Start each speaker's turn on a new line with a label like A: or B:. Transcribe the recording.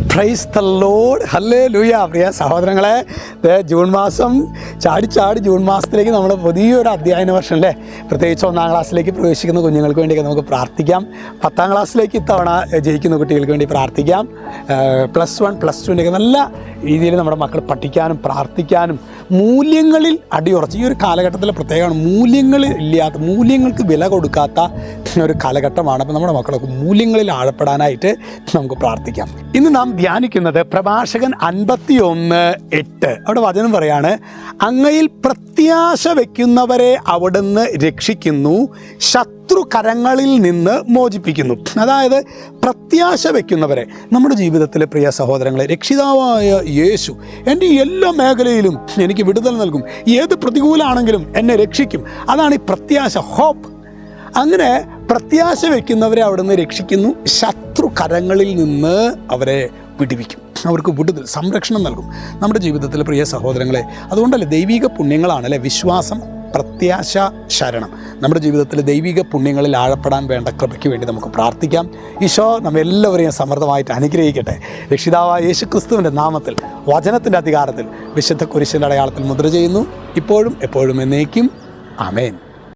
A: Price the Lord, hallelujah. പ്രിയ സഹോദരങ്ങളെ, June മാസം ചാടി ജൂൺ മാസത്തിലേക്ക് നമ്മൾ പുതിയൊരു അധ്യയന വർഷം അല്ലേ, പ്രത്യേകിച്ച് 1-ാം ക്ലാസ്സിലേക്ക് പ്രവേശിക്കുന്ന കുഞ്ഞുങ്ങൾക്ക് വേണ്ടിയൊക്കെ നമുക്ക് പ്രാർത്ഥിക്കാം. 10-ാം ക്ലാസ്സിലേക്ക് ഇത്തവണ ജയിക്കുന്ന കുട്ടികൾക്ക് വേണ്ടി പ്രാർത്ഥിക്കാം. +1 +2 നല്ല രീതിയിൽ നമ്മുടെ മക്കൾ പഠിക്കാനും പ്രാർത്ഥിക്കാനും മൂല്യങ്ങളിൽ അടിയുറച്ച് ഈ ഒരു കാലഘട്ടത്തിൽ പ്രത്യേകമാണ്. മൂല്യങ്ങൾക്ക് വില കൊടുക്കാത്ത ഒരു കാലഘട്ടമാണ്. അപ്പോൾ നമ്മുടെ മക്കളൊക്കെ മൂല്യങ്ങളിൽ ആഴപ്പെടാനായിട്ട് നമുക്ക് പ്രാർത്ഥിക്കാം. ഇന്ന് നാം ധ്യാനിക്കുന്നത് പ്രഭാഷകൻ 51:8. അവിടെ വചനം പറയാണ്, അങ്ങയിൽ പ്രത്യാശ വയ്ക്കുന്നവരെ അവിടുന്ന് രക്ഷിക്കുന്നു, ശത്രുകരങ്ങളിൽ നിന്ന് മോചിപ്പിക്കുന്നു. അതായത് പ്രത്യാശ വയ്ക്കുന്നവരെ നമ്മുടെ ജീവിതത്തിലെ പ്രിയ സഹോദരങ്ങളെ, രക്ഷിതാവായ യേശു എൻ്റെ എല്ലാ മേഖലയിലും എനിക്ക് വിടുതൽ നൽകും, ഏത് പ്രതികൂലമാണെങ്കിലും എന്നെ രക്ഷിക്കും. അതാണ് ഈ പ്രത്യാശ, ഹോപ്പ്. അങ്ങനെ പ്രത്യാശ വയ്ക്കുന്നവരെ അവിടുന്ന് രക്ഷിക്കുന്നു, ശത്രുകരങ്ങളിൽ നിന്ന് അവരെ വിടുവിക്കും, അവർക്ക് വിടുതൽ സംരക്ഷണം നൽകും നമ്മുടെ ജീവിതത്തിലെ പ്രിയ സഹോദരങ്ങളെ. അതുകൊണ്ടല്ലേ ദൈവിക പുണ്യങ്ങളാണല്ലേ വിശ്വാസം, പ്രത്യാശ, ശരണം. നമ്മുടെ ജീവിതത്തിൽ ദൈവിക പുണ്യങ്ങളിൽ ആഴപ്പെടാൻ വേണ്ട കൃപയ്ക്ക് വേണ്ടി നമുക്ക് പ്രാർത്ഥിക്കാം. ഈശോ നമ്മെല്ലാവരെയും സമൃദ്ധമായിട്ട് അനുഗ്രഹിക്കട്ടെ. രക്ഷിതാവായ യേശു ക്രിസ്തുവിൻ്റെ നാമത്തിൽ, വചനത്തിൻ്റെ അധികാരത്തിൽ, വിശുദ്ധ കുരിശിൻ്റെ അടയാളത്തിൽ മുദ്ര ചെയ്യുന്നു, ഇപ്പോഴും എപ്പോഴും എന്നേക്കും. ആമേൻ.